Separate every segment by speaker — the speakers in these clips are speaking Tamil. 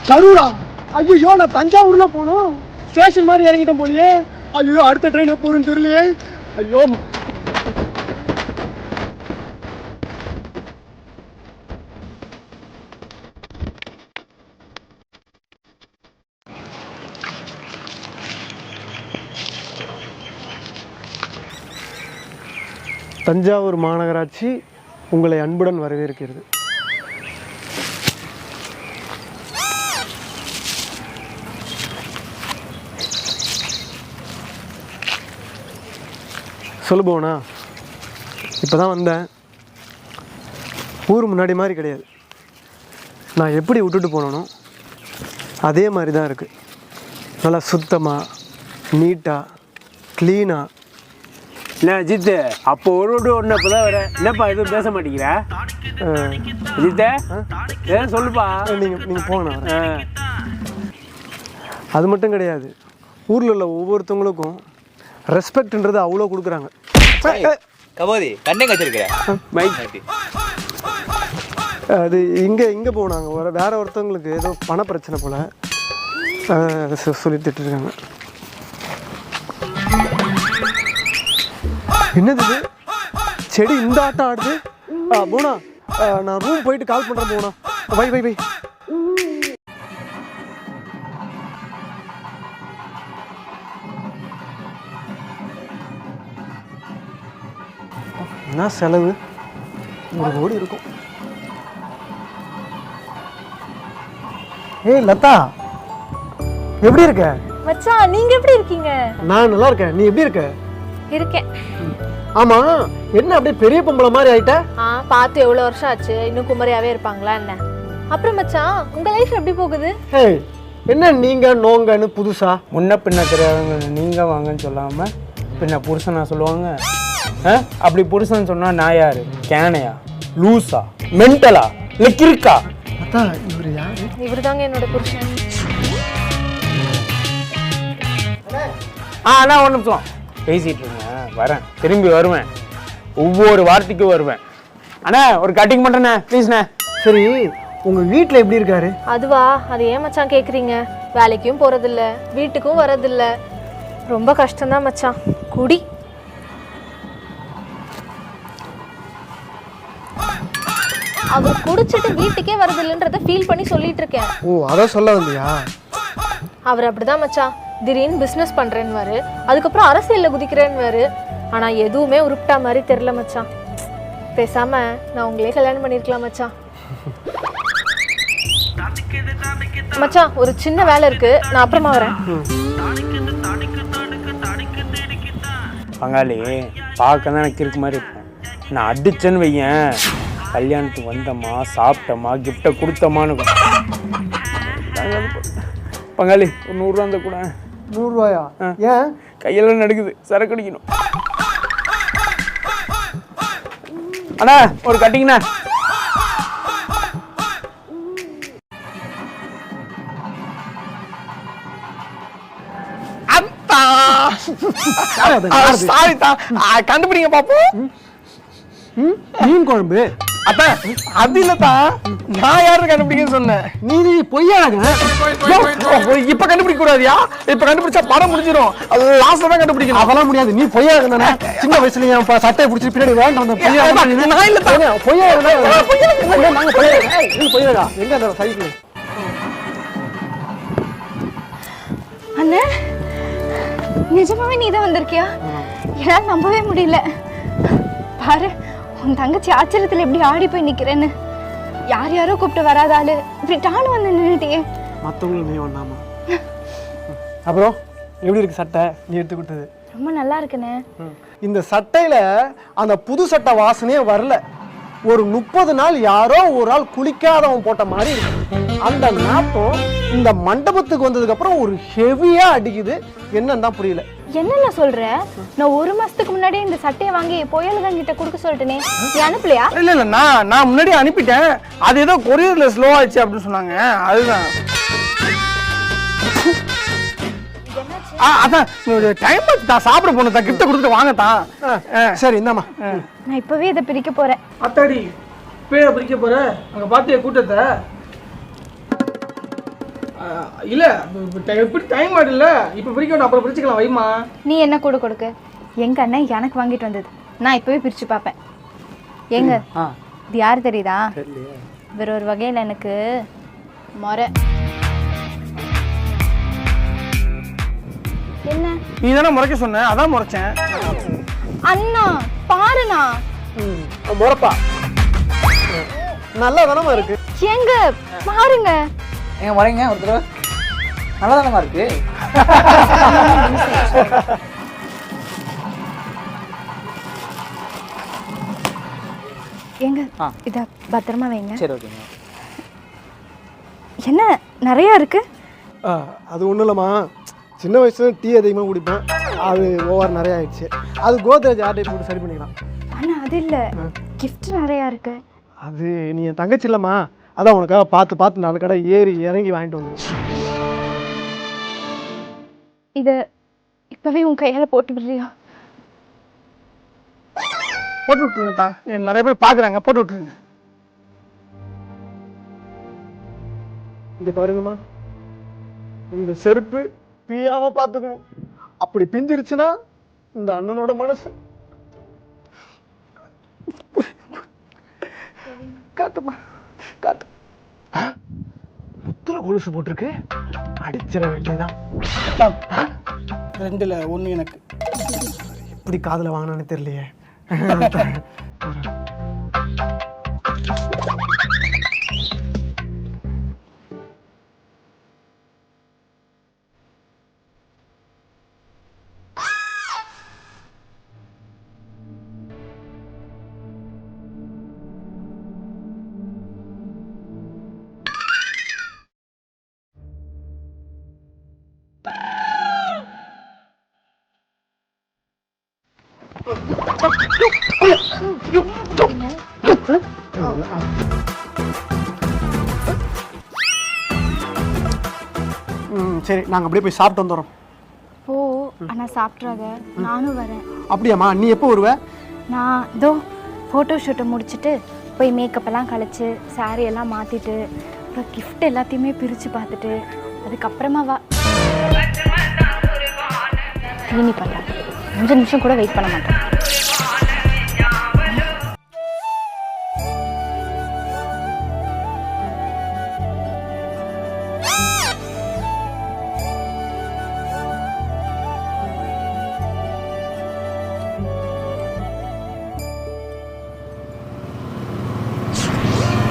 Speaker 1: கரூரா? ஐயோ நான் தஞ்சாவூர்ல போனோம், ஸ்டேஷன் மாதிரி இறங்கிட்டேன் போலியே. ஐயோ அடுத்த ட்ரெயின் போறேன்னு தெரியலையே. ஐயோ தஞ்சாவூர் மாநகராட்சி உங்களை அன்புடன் வரவேற்கிறது. சொல்லு போனா, இப்போ தான் வந்தேன். ஊர் முன்னாடி மாதிரி கிடையாது. நான் எப்படி விட்டுட்டு போனனோ அதே மாதிரி தான் இருக்குது. நல்லா சுத்தமாக, நீட்டாக, க்ளீனாக.
Speaker 2: என்ன அஜித்து, அப்போ ஒரு ஒன்று இப்போ தான் வரேன். என்னப்பா எதுவும் பேச மாட்டேங்கிற அஜித்தே? ஏன் சொல்லுப்பா.
Speaker 1: நீங்கள் போகணும். அது மட்டும் கிடையாது, ஊரில் உள்ள ஒவ்வொருத்தவங்களுக்கும் ரெஸ்பெக்ட்ன்றது அவ்வளோ கொடுக்குறாங்க.
Speaker 3: கபோதி கண்ணே கச்சிருக்கிற
Speaker 1: அது இங்கே போனாங்க, வேற ஒருத்தவங்களுக்கு ஏதோ பண பிரச்சனை போல் சொல்லிட்டு இருக்காங்க. என்னது இது? செடி இந்த ஆட்டம் ஆடுது. போனா நான் ரூம் போயிட்டு கால் பண்ணுறேன். போனா வை வை வை. என்ன செலவு? 1 கோடி இருக்கும். ஏய் லதா, எப்படி இருக்க?
Speaker 4: மச்சான் நீங்க எப்படி இருக்கீங்க?
Speaker 1: நான் நல்லா இருக்கேன். நீ எப்படி இருக்க?
Speaker 4: இருக்கேன்.
Speaker 1: ஆமா, என்ன அப்படியே பெரிய பொம்பளை மாதிரி ஆயிட்ட?
Speaker 4: பார்த்து எவ்வளவு வருஷம் ஆச்சு, இன்னும் குமரியாவே இருப்பாங்களா என்ன? அப்புறம் மச்சான் உங்க லைஃப் எப்படி போகுது?
Speaker 1: ஏய், என்ன நீங்க நோங்கன்னு புதுசா?
Speaker 2: முன்ன பின்ன தெரியாதவங்க நீங்க வாங்கன்னு சொல்லாம பின்ன புருஷனா சொல்லுவாங்க. அப்படி புருஷன் சொன்னா நான் யாரு? கேனையா, லூசா, மென்டலா, இல்ல கிறுக்கா?
Speaker 1: அத்தா, இவர் யாரு?
Speaker 4: இவர் தாங்க என்னோட புருஷன்.
Speaker 2: அண்ணா 1 நிமிஷம் பேசிட்டு இருங்க, வரேன், திரும்பி வருவேன், ஒவ்வொரு வார்த்தைக்கும் வருவேன். அண்ணா ஒரு கட்டிங் பண்றேண்ணே ப்ளீஸ்ண்ணே.
Speaker 1: சரி, உங்க வீட்டுல எப்படி இருக்காரு?
Speaker 4: அதுவா, அது ஏன் மச்சான் கேக்குறீங்க? வேலைக்கும் போறதில்ல, வீட்டுக்கும் வரதில்ல, ரொம்ப கஷ்டம்தான் மச்சான். குடி. அவர் குடிச்சிட்டு வீட்டுக்கே வரதில்லைன்றத ஃபீல் பண்ணி சொல்லிட்டு இருக்கேன்.
Speaker 1: ஓ, அதான் சொல்ல வந்தியா?
Speaker 4: அவர் அப்படிதான் மச்சான், திடீர்னு பிஸ்னஸ் பண்றேன்னு, அதுக்கப்புறம் அரசியல்ல குதிக்கிறேன்னு. ஆனா எதுவுமே உருப்பிட்டா மாதிரி தெரியல மச்சான். பேசாம நான் உங்களே கல்யாணம் பண்ணிருக்கலாம் மச்சான். மச்சான் ஒரு சின்ன வேலை இருக்கு, நான் அப்புறமா வரேன்.
Speaker 2: பங்காளி பார்க்க தான் எனக்கு இருக்கு மாதிரி இருப்பேன். நான் அடிச்சேன்னு வையன், கல்யாணத்துக்கு வந்தம்மா, சாப்பிட்டம்மா, கிஃப்டை கொடுத்தம்மான்னு பங்காளி ஒரு 100 ரூபா இருந்தால் கூட.
Speaker 1: 100 ரூபாயா? ஏன்?
Speaker 2: கையெல்லாம் நடுக்குது, சரக்கு அடிக்கணும். அண்ணா ஒரு கட்டிங்கண்ணா.
Speaker 1: கண்டுபிடிங்க பாப்போம். மீன் குழம்பு.
Speaker 2: அப்ப அது இல்லத்தா, நான் யாரு கண்டுபிடிக்கன்னு சொன்னேன்.
Speaker 1: நீ பொய்யாங்க.
Speaker 2: இப்ப கண்டுபிடிக்க கூடாதியா? இப்ப கண்டுபிடிச்சா படம் முடிஞ்சிடும். அது லாஸ்ட்ல தான் கண்டுபிடிக்கணும்.
Speaker 1: அதெல்லாம் முடியாது. நீ பொய்யாங்க தானே. சின்ன வயசுல என் சட்டையை பிடிச்சி பின்னாடி வேண்டாம்.
Speaker 2: நான் இல்ல
Speaker 1: பொய்யாங்க. எங்க அந்த சைக்கிள்?
Speaker 5: அண்ணே, நிஜமாவே நீ தான் வந்திருக்கியா? என்னால் நம்பவே முடியல. பாரு, உன் தங்கச்சி ஆச்சரியத்தில் எப்படி ஆடி போய் நிற்கிறேன்னு. யார் யாரோ கூப்பிட்டு வராத ஆளு இப்படி டானு வந்து நின்றுட்டியே.
Speaker 1: மற்றவங்களும் நீ ஒண்ணாமா? அப்புறம் எப்படி இருக்கு சட்டை நீ எடுத்து கொடுத்தது?
Speaker 5: ரொம்ப நல்லா இருக்குண்ணே.
Speaker 1: இந்த சட்டையில அந்த புது சட்டை வாசனையே வரல. ஒரு 30 நாள் யாரோ ஒரு ஆள் குளிக்காதவன் போட்ட மாதிரி இருக்கு. அந்த நாட்டம் இந்த மண்டபத்துக்கு வந்ததுக்கு அப்புறம் ஒரு ஹெவியா அடிக்குது. என்னன்னு தான் புரியல.
Speaker 5: என்னென்ன சொல்ற? நான் 1 மாசத்துக்கு முன்னாடி இந்த சட்டையை வாங்கி புயலுதான் கிட்ட கொடுக்க சொல்லிட்டேனே, நீ அனுப்பலையா?
Speaker 2: இல்ல இல்ல, நான் முன்னாடி அனுப்பிட்டேன். அது ஏதோ கொரியர்ல ஸ்லோ ஆயிடுச்சு அப்படின்னு சொன்னாங்க. அதுதான். அதான் டைம் தான், சாப்பிட போன தான், கிஃப்ட் கொடுத்துட்டு வாங்கத்தான்.
Speaker 1: சரி இந்தாமா.
Speaker 5: நான் இப்பவே இதை பிரிக்க போறேன்.
Speaker 2: அத்தாடி பேரை பிரிக்க போற? அங்க பாத்திய கூட்டத்தை இல்லை எப்படி டைம் ஆகல இப்போ பிரிக்க அப்புறம் பிரிச்சுக்கலாம் வைமா.
Speaker 5: நீ என்ன கூட கொடுக்க? எங்க அண்ணன் எனக்கு வாங்கிட்டு வந்தது. நான் இப்பவே பிரிச்சு பார்ப்பேன். எங்க இது யார் தெரியுதா? வேற ஒரு வகையில் எனக்கு முறை. என்ன
Speaker 2: நீ தானே முறைக்க சொன்ன, அதான் முறைச்சேன்.
Speaker 5: அண்ணா பாருண்ணா.
Speaker 1: முறப்பா நல்லா தானமா இருக்கு.
Speaker 5: எங்க பாருங்க.
Speaker 3: ஏங்க வரீங்க ஒரு தடவை? நல்லா தானமா இருக்கு.
Speaker 5: எங்க இத பத்திரமா வைங்க.
Speaker 3: சரி ஓகேங்க.
Speaker 5: என்ன நிறைய இருக்கு?
Speaker 1: அது ஒன்றும் இல்லைம்மா, சின்ன வயசுல டீ அதிகமாக குடிப்பேன், அது ஓவர் நிறைய ஆயிடுச்சு. அது கோத்ரேஜ் ஆர்டை போட்டு சரி பண்ணிக்கலாம்.
Speaker 5: ஆனா அது இல்ல, gift நிறைய இருக்கு.
Speaker 1: அது நீ என் தங்கச்சி இல்லைம்மா, அதான் உனக்காக பார்த்து பார்த்து 4 கடை ஏறி இறங்கி வாங்கிட்டு வந்து.
Speaker 5: இத இப்பவே உன் கையால போட்டு விடுறியா?
Speaker 2: போட்டு விட்டுருங்கத்தா, நிறைய பேர் பார்க்குறாங்க, போட்டு விட்டுருங்க.
Speaker 1: இங்க பாருங்கம்மா, இந்த செருப்பு பியாம பார்த்துக்கணும். அப்படி பிஞ்சிருச்சுன்னா இந்த அண்ணனோட மனசு. காட்டுமா காட்டு. முத்துல கொலுசு போட்டிருக்கு, அடிச்சிட வேண்டியதான்.
Speaker 2: 2ல் 1 எனக்கு.
Speaker 1: எப்படி காதுல வாங்கினான்னு தெரியலையே. சரி, நாங்கள் அப்படியே போய் சாப்பிட்டு வந்துடுறோம்.
Speaker 5: ஓ ஆனா சாப்பிட்றாத, நானும் வரேன்.
Speaker 1: அப்படியாம்மா, நீ எப்போ வருவ?
Speaker 5: நான் இதோ ஃபோட்டோ ஷூட்டை முடிச்சுட்டு போய் மேக்கப் எல்லாம் கழிச்சு சாரி எல்லாம் மாற்றிட்டு அப்புறம் கிஃப்ட் எல்லாத்தையுமே பிரித்து பார்த்துட்டு அதுக்கப்புறமா வா. நீ பண்ணுறேன், 5 நிமிஷம் கூட வெயிட் பண்ண மாட்டேன்.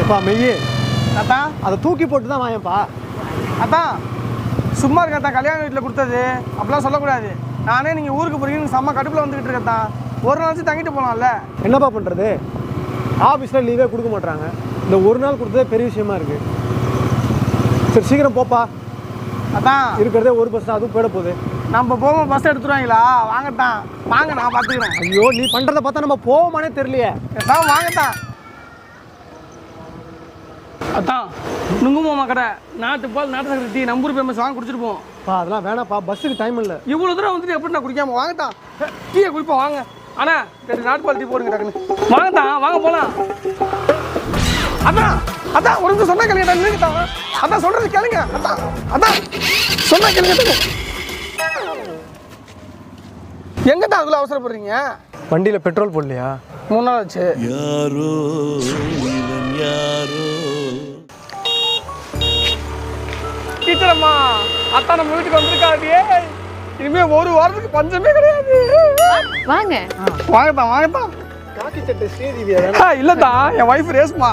Speaker 1: எப்பா மெய்யே,
Speaker 2: அதான்
Speaker 1: அதை தூக்கி போட்டு தான் வாயப்பா.
Speaker 2: அதான் சும்மா இருக்கத்தான், கல்யாண வீட்டில் கொடுத்தது அப்படிலாம் சொல்லக்கூடாது. நானே நீங்கள் ஊருக்கு போகிறீங்கன்னு செம்ம கடுப்பில் வந்துக்கிட்டு இருக்கத்தான். ஒரு நாளாச்சும் தங்கிட்டு போகலாம்ல.
Speaker 1: என்னப்பா பண்ணுறது, ஆஃபீஸில் லீவே கொடுக்க மாட்டாங்க. இந்த ஒரு நாள் கொடுத்ததே பெரிய விஷயமா இருக்கு. சரி சீக்கிரம் போப்பா,
Speaker 2: அதான்
Speaker 1: இருக்கிறதே ஒரு பஸ் தான், அதுவும் போயிட போகுது.
Speaker 2: நம்ம போகும்போது பஸ் எடுத்துருவாங்களா? வாங்கத்தான், வாங்க நான் பார்த்துக்கிறேன்.
Speaker 1: ஐயோ, நீ பண்ணுறதை பார்த்தா நம்ம போவோமானே தெரியலையே.
Speaker 2: தான் வாங்கத்தான். அதான் நுங்குமாமா கடை, நாட்டு பால், நாட்டு சக்கரை டீ, நம்பூர் ஃபேமஸ், வாங்க குடிச்சிட்டு போவோம்.
Speaker 1: அதெல்லாம் வேணாப்பா, பஸ்ஸுக்கு டைம் இல்லை.
Speaker 2: இவ்வளோ தூரம் வந்துட்டு எப்படி நான் குடிக்காம? வாங்கத்தான், டீயை குடிப்போம் வாங்க. அண்ணா 2 நாட்டு பால் டீ போடுங்க டக்குன்னு. வாங்கத்தான், வாங்க போகலாம். அதான் அதான் ஒரு நிமிஷம் சொன்னா கேளுங்க, நின்றுதான். அதான் சொல்றது கேளுங்க. அதான் அதான் சொன்னா கேளுங்க. எங்க தான் அதுக்குள்ள அவசரப்படுறீங்க?
Speaker 1: வண்டியில் பெட்ரோல் போடலையா?
Speaker 2: 3 நாள் ஆச்சு.
Speaker 6: யாரோ இவன் யாரோ.
Speaker 2: டீச்சரம்மா, அத்தான் நம்ம வீட்டுக்கு வந்திருக்காது. இனிமே ஒரு வாரத்துக்கு பஞ்சமே கிடையாது.
Speaker 5: வாங்க
Speaker 2: வாங்கத்தான் வாங்கத்தான்.
Speaker 1: காக்கி சட்டை ஸ்ரீதேவியா?
Speaker 2: இல்லதான், என் வைஃப் ரேஸ்மா.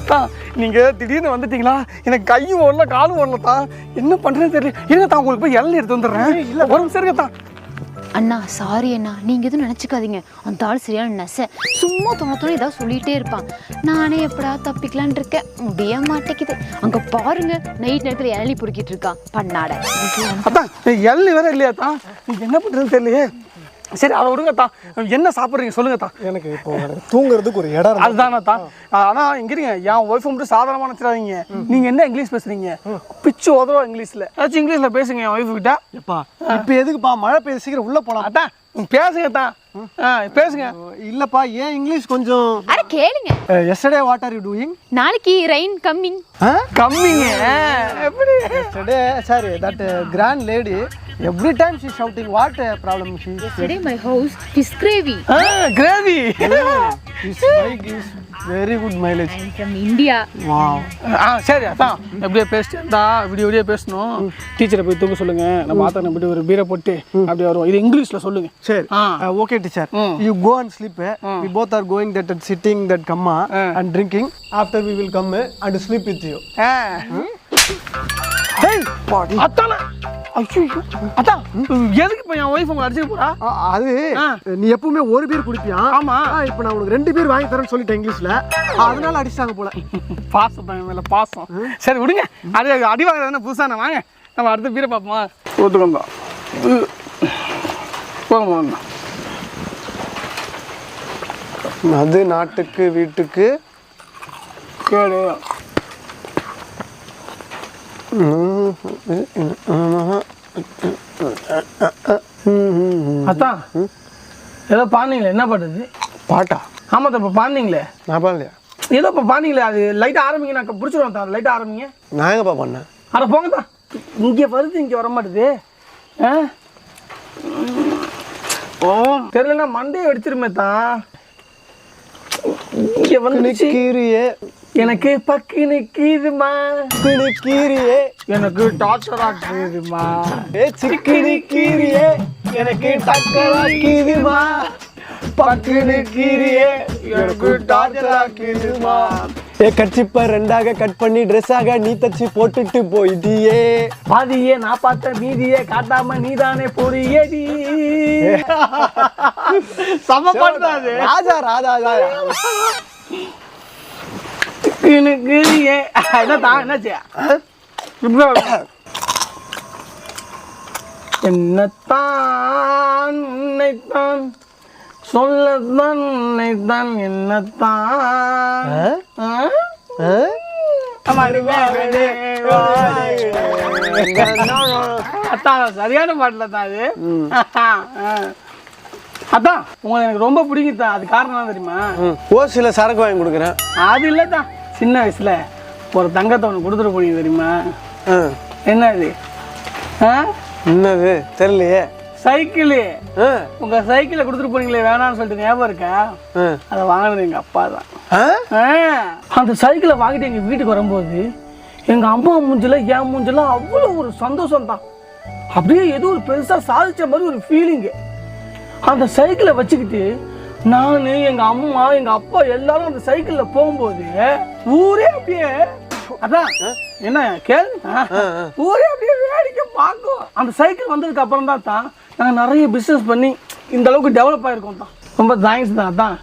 Speaker 2: அதான் நீங்க திடீர்னு வந்துட்டீங்களா, எனக்கு கையும் ஓடல காலும் ஓடலத்தான், என்ன பண்றேன்னு தெரியல. இருங்கத்தான், உங்களுக்கு போய் இளநீ எடுத்து வந்துடுறேன். இல்லை ஒரு நிமிஷம் இருக்கத்தான்.
Speaker 7: அண்ணா சாரி அண்ணா, நீங்கள் எதுவும் நினச்சிக்காதீங்க. அந்த ஆள் சரியான நெச, சும்மா தோணத்தோட ஏதாவது சொல்லிகிட்டே இருப்பான். நானே எப்படா தப்பிக்கலான் இருக்கேன், முடிய மாட்டேங்குது. அங்கே பாருங்க, நைட் நேரத்தில் இளநீ பொறுக்கிட்டு இருக்கான் பண்ணாட.
Speaker 2: அதான் இளநீ வேற இல்லையாத்தான், நீங்க என்ன பண்றதுன்னு தெரியலையே. சரி அதை விடுங்கத்தான், என்ன சாப்பிட்றீங்க சொல்லுங்கத்தான்.
Speaker 1: எனக்கு இப்போ தூங்குறதுக்கு ஒரு இடம்.
Speaker 2: அதுதானத்தான். ஆனால் இங்கிறீங்க, என் ஒய்ஃபை மட்டும் சாதாரணமாக நினச்சிடாதீங்க. நீங்கள் என்ன இங்கிலீஷ் பேசுறீங்க? பிச்சு உதவும் இங்கிலீஷில். ஏதாச்சும் இங்கிலீஷில் பேசுங்க என் ஒய்ஃபு கிட்ட.
Speaker 1: எப்பா இப்போ எதுக்குப்பா, மழை பெய்ய, சீக்கிரம் உள்ளே போகலாம்.
Speaker 2: அதான் பேசுங்கத்தான். பேசுங்க.
Speaker 1: இல்லப்பா ஏன் இங்கிலீஷ் கொஞ்சம்
Speaker 7: அட கேளுங்க.
Speaker 1: Yesterday what are you doing?
Speaker 7: நாளைக்கு ரெயின் கம்மிங்.
Speaker 2: கம்மிங்க எப்படி?
Speaker 1: Yesterday sorry that grand lady every time she shouting what problem she
Speaker 7: Today my house fish gravy.
Speaker 2: Gravy.
Speaker 1: Is bike is very good mileage.
Speaker 7: I'm from India.
Speaker 1: Wow.
Speaker 2: சரி அதான் எப்படியே பேசிட்டு விடிய பேசணும். டீச்சரை போய் தூக்க சொல்லுங்க. நம்ம ஆத்தனை போய் ஒரு பீரை போட்டு அப்படியே வருவோம். இது இங்கிலீஷ்ல சொல்லுங்க.
Speaker 1: சரி okay teacher you go and sleep. We both are going that sitting that kamma and drinking. After we will come and sleep with you.
Speaker 2: Hey அத்தானா ஐயோ அதான் எதுக்கு இப்போ என் ஒய்ஃப் உங்களை அடிச்சுட்டு போறா?
Speaker 1: அது நீ எப்பவுமே ஒரு பீர் குடிப்பியா?
Speaker 2: ஆமா.
Speaker 1: இப்போ நான் உனக்கு 2 பீர் வாங்கி தரேன்னு சொல்லிட்டேன் இங்கிலீஷ்ல, அதனால அடிச்சாங்க போல.
Speaker 2: பாசம் தான் மேல பாசம். சரி விடுங்க, அடி வாங்குறதுன்னா புதுசான வாங்க, நம்ம அடுத்த பீரை பார்ப்போமா? ஒத்துக்கோங்க போங்க.
Speaker 1: அது நாட்டுக்கு வீட்டுக்கு
Speaker 2: கேடு. அதான் ஏதோ பாண்டிங்களே, என்ன பண்ணுறது?
Speaker 1: பாட்டா?
Speaker 2: ஆமாம் இப்போ பாண்டிங்களே.
Speaker 1: நான் பாடலையா?
Speaker 2: ஏதோ இப்போ பாண்டிங்களே, அது லைட்டாக ஆரம்பிங்க, நான் பிடிச்சிருவேன் தான். லைட்டாக ஆரம்பிங்க.
Speaker 1: நான் எங்கப்பா பண்ணேன்?
Speaker 2: அட போங்க தான், இங்கே வருது இங்கே வர மாட்டுது. ஓ தெரியலன்னா மண்டையை அடிச்சிருமே தான். இங்கே வந்து
Speaker 1: கீரியே
Speaker 2: எனக்கு பக்கு நிற்கிதுமா,
Speaker 1: கீரியே
Speaker 2: எனக்கு டார்ச்சரா இருக்குதுமா,
Speaker 1: சிக்கினி கீரியே எனக்கு டக்கராக்கிதுமா, பக்குனு கீரியே எனக்கு டார்ச்சராக்கிதுமா. கட்சிப்ப 2ஆக கட் பண்ணி ட்ரெஸ்ஸாக நீ தச்சு போட்டுட்டு போயிட்டியே,
Speaker 2: பாதியே நான் பார்த்த மீதியே காட்டாம நீதானே போறியேடி. சம பாடுறாது.
Speaker 1: ராஜா ராஜா ராஜா.
Speaker 2: எனக்கு என்னத்தான் என்னாச்சு? என்னத்தான் உன்னைத்தான் சொல்லத்தான் உன்னைத்தான் என்னத்தான். அதான் சரியான பாட்டுல தான் அது. அதான் உங்களை எனக்கு ரொம்ப பிடிக்குதான். அது காரணம் என்ன தெரியுமா?
Speaker 1: ஓசில சரக்கு வாங்கி கொடுக்குறேன்.
Speaker 2: அது இல்லதான், சின்ன வயசுல ஒரு தங்கத்தை ஒன்று கொடுத்துட்டு போனீங்க தெரியுமா? என்ன அது?
Speaker 1: என்னது தெரியலையே.
Speaker 2: சைக்கிளு. உங்க சைக்கிளை கொடுத்துட்டு போனீங்களே வேணாம்னு சொல்லிட்டு ஞாபகம் இருக்கா? அதை வாங்கினது எங்க அப்பா தான். அந்த சைக்கிளை வாங்கிட்டு எங்க வீட்டுக்கு வரும்போது எங்க அம்மா மூஞ்சில என் மூஞ்சில அவ்வளோ ஒரு சந்தோஷம் தான். அப்படியே ஏதோ ஒரு பெருசா சாதிச்ச மாதிரி ஒரு ஃபீலிங்கு. அந்த சைக்கிளை வச்சுக்கிட்டு நான், எங்க அம்மா, எங்க அப்பா எல்லாரும் அந்த சைக்கிள்ல போகும்போது ஊரே அப்படியே, அதான் என்ன கேளு, ஊரே அப்படியே வேடிக்கை பார்க்கும். அந்த சைக்கிள் வந்ததுக்கு அப்புறம் தான் நாங்கள் நிறைய பிஸ்னஸ் பண்ணி இந்த அளவுக்கு டெவலப் ஆகிருக்கோம் தான். ரொம்ப தேங்க்ஸ் தான். அதான்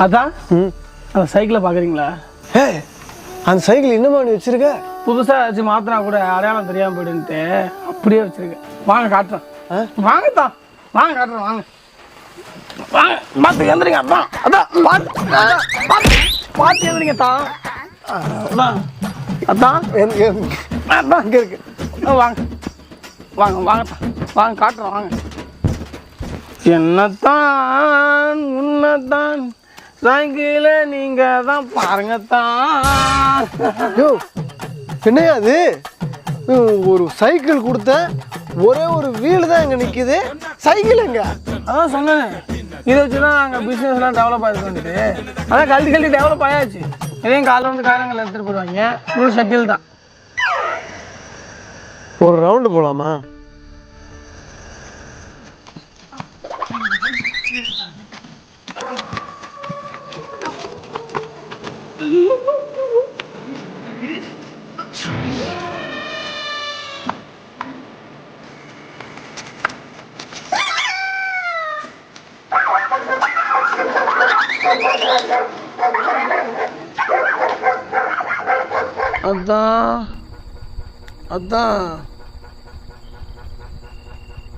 Speaker 2: அதான் அந்த சைக்கிளை பார்க்குறீங்களா?
Speaker 1: அந்த சைக்கிள் இன்னும் நீ வச்சிருக்க?
Speaker 2: புதுசாக வச்சு மாத்தினா கூட அடையாளம் தெரியாமல் போயிடுன்ட்டு அப்படியே வச்சிருக்கேன். வாங்க காட்டுறேன். வாங்கத்தான், வாங்க காட்டுறேன். வாங்க வாங்க, பார்த்து எழுந்துருங்க. அதான் அதான் பார்த்து எழுந்துருங்க தான். அதான் அதான் அதான் இங்கே இருக்கு. வாங்க வாங்க வாங்கத்தான், வாங்க காட்டுறோம். வாங்க. என்னத்தான் உன்னதான் சைக்கிள நீங்க தான் பாருங்கத்தான்.
Speaker 1: என்னையா அது? ஒரு சைக்கிள் கொடுத்தேன், ஒரே ஒரு வீல் தான் இங்கே நிற்கிது, சைக்கிள் எங்க?
Speaker 2: அதான் சொன்னேன், இதை வச்சு தான் நாங்கள் பிஸ்னஸ்லாம் டெவலப் ஆகிருக்கு வந்துட்டு. அதான் கழட்டி டெவலப் ஆயாச்சு. இதையும் காலைல வந்து காரங்கள் எடுத்துகிட்டு போடுவாங்க. ஃபுல் சைக்கிள் தான்.
Speaker 1: ஒரு ரவுண்டு போகலாமா?
Speaker 2: அதான் அதான்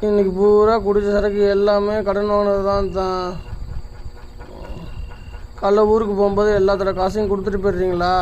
Speaker 2: இன்னைக்கு பூரா குடிச்ச சரக்கு எல்லாமே கடன் வாங்கினது தான். கள்ள ஊருக்கு போகும்போது எல்லாத்தோட காசையும் கொடுத்துட்டு போயிடுறீங்களா?